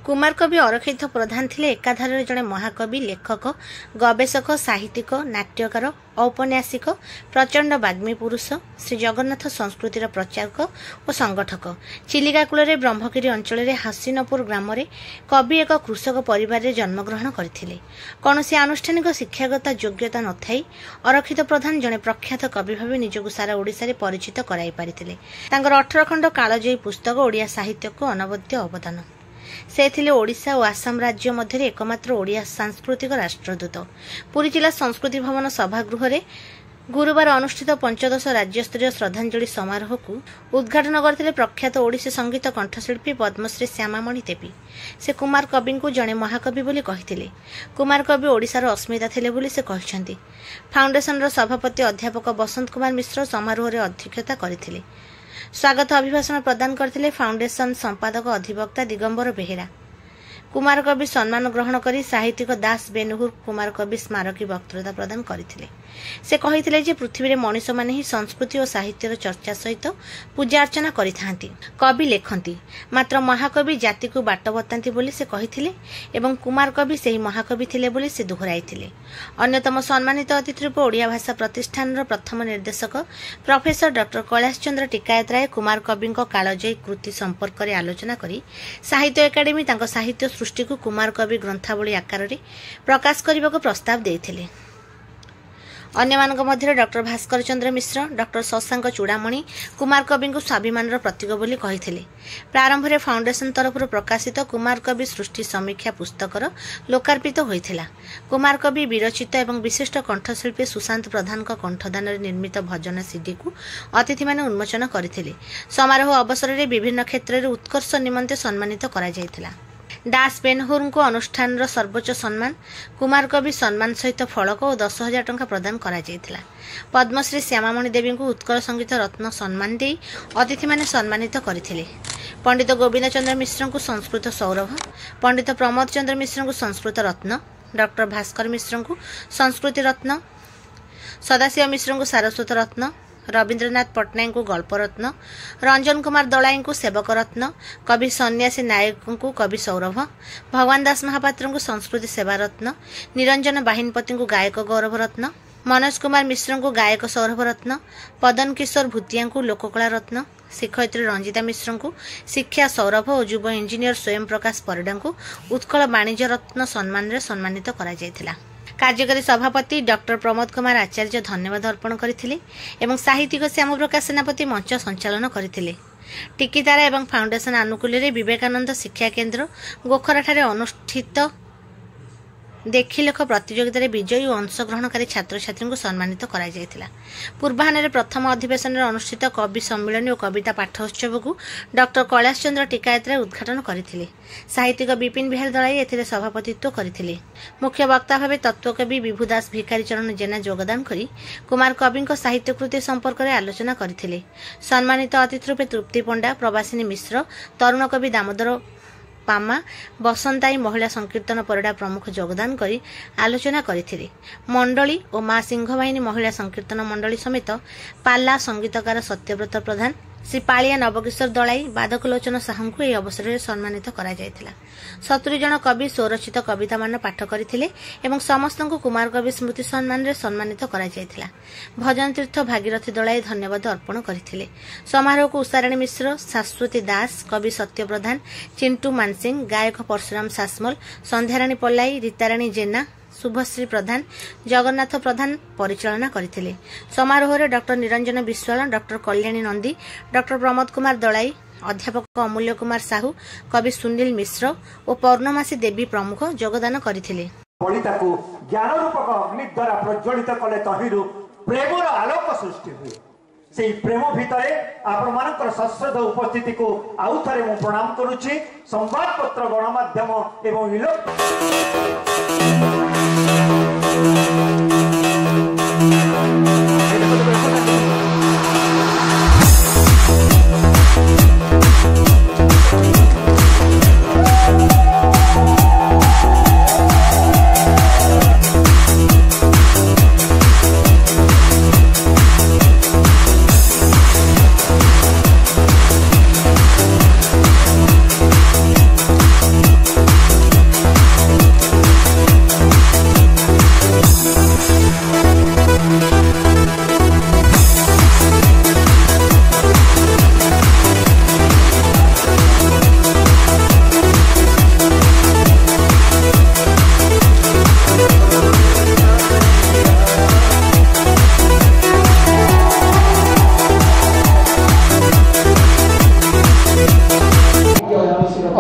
कुमार कवि अरक्षित प्रधान थिले एकाधारे जड़े महाकवि, लेखक, गवेषक, साहित्यिक, नाट्यकार, औपन्यासिक, प्रचंड बाग्मी पुरुष, श्री जगन्नाथ संस्कृतिर प्रचारक और संगठक। चिलिका कूल ब्रह्मगिरी अंचल हासिनपुर ग्राम कवि एक कृषक परिवार जन्मग्रहण करथिले। कौनसी आनुष्ठानिक शिक्षागत योग्यता नथाई अरक्षित प्रधान जड़े प्रख्यात कवि भाव निजक सारा ओडिशा रे परिचित कराई पारिथिले। तांकर 18 खंड कालजयी पुस्तक ओडिया साहित्य को अनवद्य अवदान। से थिले ओडिशा और आसाम राज्य मध्य एकमात्र ओडिया सांस्कृतिक राष्ट्रदूत। पुरी जिला संस्कृति भवन सभागृह रे गुरुवार अनुष्ठित 15 राज्यस्तरीय श्रद्धांजलि समारोह को उद्घाटन करथिले प्रख्यात ओडिसी संगीत कंठशिल्पी पद्मश्री श्यामामणि देवी। से कुमार कवि को जड़े महाकवि बोली कहिथिले। कुमार कवि ओडिशार अस्मिता थिले बोली से कहिसंती। फाउंडेशन सभापति अध्यापक बसंत कुमार मिश्र समारोह रे अध्यक्षता करथिले। स्वागत अभिभाषण प्रदान करथिले फाउंडेशन संपादक अधिवक्ता दिगंबर बेहेरा। कुमार कवि सम्मान ग्रहण करी साहित्यिक दास बेनुहुर कुमार कवि स्मारकी वक्तृता प्रदान करथिले। से कहिथिले जे पृथ्वी रे मनुष्य माने ही संस्कृति और साहित्यर चर्चा सहित पूजा अर्चना करिथांती। कवि लेखंती, मात्र महाकवि जाति को बाट बतांती बोली से कहिथिले एवं कुमार कवि सेही महाकवि थिले बोली से दोहराइथिले। अन्यतम सम्मानित अतिथि रूप ओडिया भाषा प्रतिष्ठान प्रथम निर्देशक प्रोफेसर डॉक्टर कैलाश चंद्र टिकायत राय कुमार कवि कालजयी कृति संपर्क में आलोचना करी साहित्य एकाडेमी तांको साहित्य सृष्टि को कुमार कवि ग्रंथावली आकार में प्रकाश करने को प्रस्ताव देते। अन्यमानक मध्य डॉक्टर भास्कर चंद्र मिश्र, डॉक्टर शशांक चूड़ामणि कुमार कवि को स्वाभिमान प्रतीक बोली कहिथिले। प्रारंभ में फाउंडेशन तरफ प्रकाशित कुमार कवि सृष्टि समीक्षा पुस्तकर लोकार्पित होइथिला। कुमार कवि विरचित एवं विशिष्ट कंठशिल्पी सुशांत प्रधान कंठदान निर्मित भजन सीडी को अतिथि माने उन्मोचन करथिले। समारोह अवसर में विभिन्न क्षेत्र में उत्कर्ष निमंते सम्मानित करा जायथिला। दास बेनहुर को अनुष्ठान सर्वोच्च सम्मान कुमार कवि सम्मान सहित फलक और 10,000 टंका प्रदान करा जायथिला। पद्मश्री श्यामामणि देवी को उत्कल संगीत रत्न सम्मान दे अतिथि माने सम्मानित करथिले। पंडित गोविंद चंद्र मिश्र को संस्कृत सौरभ, पंडित प्रमोद चंद्र मिश्र को संस्कृत रत्न, डॉक्टर भास्कर मिश्र को संस्कृति रत्न, सदाशिव मिश्र को सारस्वत रत्न, रवींद्रनाथ पट्टनायक को गल्प रत्न, रंजन कुमार दलाई को सेवक रत्न, कवि सन्यासी नायक को कवि सौरभ, भगवान दास महापात्र को संस्कृति सेवा रत्न, निरंजन बाहिनपति को गायक गौरव रत्न, मनोज कुमार मिश्र को गायक सौरभ रत्न, पदन किशोर भूतिया को लोककला रत्न, शिक्षयित्री रंजिता मिश्र को शिक्षा सौरभ और युव इंजीनियर स्वयं प्रकाश परिडा को उत्कल वाणिज्य रत्न सम्मान रे सम्मानित करा जायथिला। कार्यकारी सभापति डॉक्टर प्रमोद कुमार आचार्य धन्यवाद अर्पण करथिले एवं साहित्यिक श्याम प्रकाश सेनापति मंच संचालन करथिले। टिकितारा एवं फाउंडेशन आनुकूल्य रे विवेकानंद शिक्षा केन्द्र गोखरा ठारे अनुष्ठित देखिलेख प्रतियोगिता विजयी और अंशग्रहणकारी छात्र छात्री को सम्मानित करा जायथिला। पूर्वाह्न प्रथम अधिवेशन अनुष्ठित कवि सम्मेलन और कविता पाठोत्सव को डॉक्टर कैलाश चंद्र टिकायत राय उद्घाटन करथिले। साहित्यिक विपिन बिहार दलाई एथिरे सभापतित्व करथिले। मुख्य वक्ता भाव तत्वकवि विभुदास भिखारी चरण जेना योगदान करी कुमार कवि साहित्य कृति संपर्क में आलोचना करथिले। सम्मानित अतिथि रूपे तृप्ति पंडा, प्रवासिनी मिश्र, तरुण कवि दामोदर पामा, बसंताई महिला संकीर्तन परिडा प्रमुख योगदान करी आलोचना करथिले। मंडली और मां सिंहवाहिनी महिला संकीर्तन मंडली समेत पाला संगीतकार सत्यव्रत प्रधान, श्री पालिया नवकिशोर दलाई, बाधकलोचन साहू को यह अवसर में सम्मानित करा जायथिला। 70 जन कवि स्वरचित कविता मान पाठ करथिले एवं समस्त को कुमार कवि स्मृति सम्मान रे सम्मानित करा जायथिला। भजन तीर्थ भागीरथी दलाई धन्यवाद अर्पण करथिले। समारोह को उषाराणी मिश्र, शाश्वती दास, कवि सत्य प्रधान, चिंटू मानसिंह, गायक परशुराम सासमल, संध्याराणी पल्लाई, रीताराणी जेना, शुभश्री प्रधान, जगन्नाथ प्रधान परिचालना करथिले। समारोह रे doctor Niranjan Vishwal, doctor Kalyani Nandi, doctor Pramod Kumar Dalai, अध्यापक अमूल्य कुमार साहू, कवि सुनील मिश्र और पौर्णमासी देवी प्रमुख योगदान करथिले। पलिताको ज्ञान रूपक अग्नि द्वारा प्रज्वलित कले तहिरु प्रेमर आलोक सृष्टि हुए। से प्रेम भितर आपण मानकर सश्रद्ध उपस्थिति को आउ थरे मु प्रणाम करूची। संवादपत्र गणमाध्यम एवं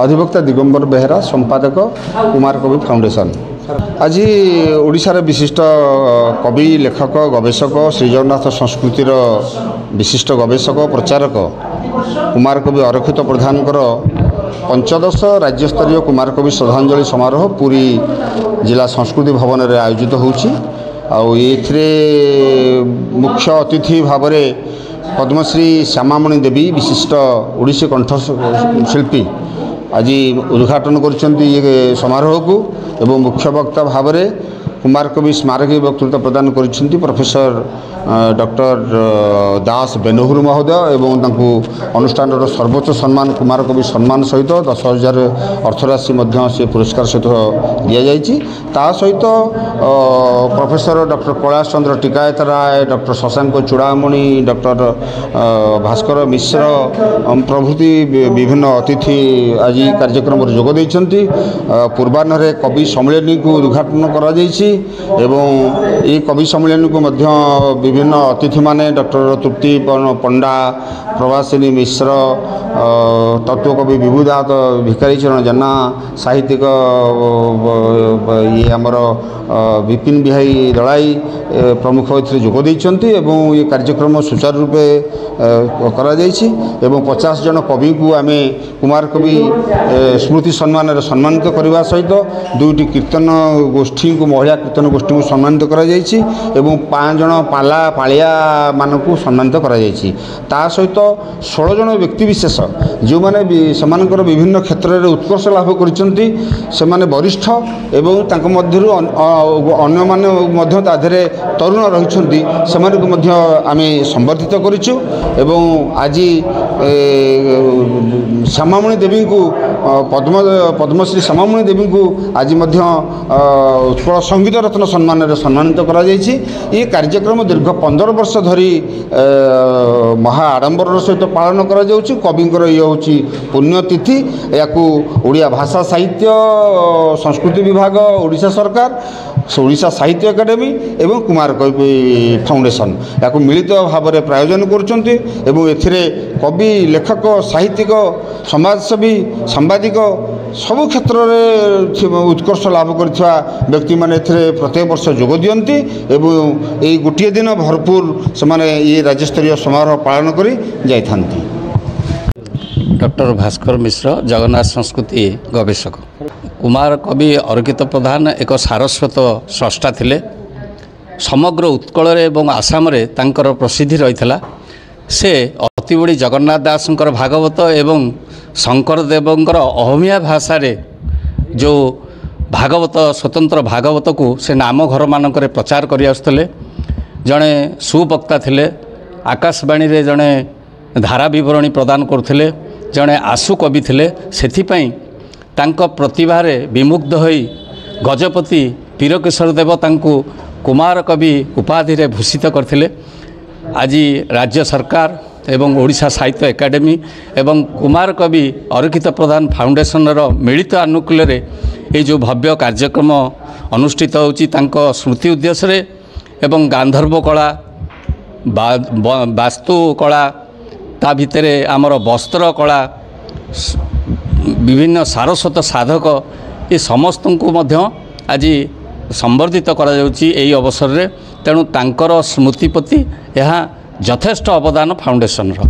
अधिवक्ता दिगंबर बेहेरा संपादक कुमार कवि फाउंडेशन। आज ओडिशार विशिष्ट कवि लेखक गवेषक श्री जगन्नाथ संस्कृतिर विशिष्ट गवेषक प्रचारक कुमार कवि अरक्षित प्रधानकर 15 राज्यस्तरीय कुमार कवि श्रद्धांजलि समारोह पुरी जिला संस्कृति भवन में आयोजित होउछि। मुख्य अतिथि भाव पद्मश्री श्यामामणि देवी विशिष्ट ओडिसी कंठशिल्पी आज उद्घाटन कर समारोह को एवं मुख्य वक्ता भाव कुमार कवि स्मारकी वक्तृत्व प्रदान कर प्रोफेसर डॉक्टर दास बेनहुर महोदय एवं अनुष्ठान सर्वोच्च सम्मान कुमार कवि सम्मान सहित 10,000 अर्थराशि से पुरस्कार सहित दि जाता सहित प्रोफेसर डॉक्टर कैलाश चंद्र टिकायत राय डॉक्टर शशांक चूड़ामणि डॉक्टर भास्कर मिश्र प्रभृति विभिन्न अतिथि आज कार्यक्रम जोग देइछन्ति। पूर्वाह्न कवि सम्मेलन को उद्घाटन करा एवं ये कवि सम्मेलन को मध्य विभिन्न अतिथि माने डॉक्टर तृप्ति पंडा प्रभासिनी मिश्र तत्वकवि विभुदात भिखारी चरण जेना साहित्यिक ये आमर विपिन बिहारी दलाई प्रमुख जोग देइछन्ति एवं ये कार्यक्रम सुचारू रूपे करा जाइछि एवं 50 जन कवि को आमे कुमार कवि स्मृति सम्मान सम्मानित करने सहित 2टी कीर्तन गोष्ठी को महिला कीर्तन गोष्ठी को सम्मानित करा जाइछि एवं 5 जन पाला पालिया मानकु सम्मानित करा जाइछि। ता सहित 16 जन व्यक्तिविशेष जो माने समानकर विभिन्न क्षेत्र में उत्कर्ष लाभ करिसंति सेमाने वरिष्ठ एवं तांको मध्यरु अन्य माने मध्य ताधरे तरुण रहिसंति सेमाने को मध्य आमे संवर्धित करिछु एवं आज श्यामामणि देवी को पद्मश्री श्यामामणि देवी को आज मध्य उत्कल संगीत रत्न सम्मान सम्मानित करा जाइछि। ये कार्यक्रम दीर्घ 15 वर्ष धरी महा आडंबर सहित पालन करा जाउछि। कविंकर ये होछि पुण्यतिथि याकू ओडिया भाषा साहित्य संस्कृति विभाग ओडिशा सरकार ओडिशा साहित्य एकाडेमी एवं कुमार कवि फाउंडेशन याकू मिलित भाव में प्रायोजन करुछन्ति एवं एथिरे कवि लेखक साहित्यिक समाजसेवी सांबादिक सबु क्षेत्र में उत्कर्ष लाभ करथिबा व्यक्ति माने एथिरे प्रत्येक वर्ष जोग दियंती एवं एई गोटिए दिन भरपूर से ये राज्यस्तरीय समारोह पालन करी जाइथांती। डॉक्टर भास्कर मिश्र जगन्नाथ संस्कृति गवेषक कुमार कवि अरक्षित प्रधान एक सारस्वत स्रष्टा थिले। समग्र उत्कल एवं आसाम रे तांकर प्रसिद्धि रही से अति बड़ी जगन्नाथ दासंकर भागवत एवं शंकर देवंकर अहोमिया भाषा रे जो भागवत स्वतंत्र भागवत को से नाम घर मानक प्रचार कर आसुले। जड़े सुवक्ता थिले आकाशवाणी रे जड़े धारा विवरणी प्रदान करथिले जड़े आशु कवि थिले। सेथिपई तांको प्रतिभार विमुग्ध होई गजपति वीरकिशोर देव तांको कुमार कवि उपाधि रे भूषित करथिले। आज राज्य सरकार एवं ओडिशा साहित्य एकाडेमी एवं कुमार कवि अरक्षित प्रधान फाउंडेशन रो मिलित अनुकूल रे ये जो भव्य कार्यक्रम अनुष्ठित होउची तांको स्मृति उद्देश्य रे एवं गांधर्व कला वास्तु कला ता भितरे आमर वस्त्र कला विभिन्न सारस्वत साधक ये समस्त को मध्य आज संवर्धित करा जाउची एई अवसर रे। तेणु तांकर स्मृति प्रति यह यथेष्ट अवदान फाउंडेशन रो।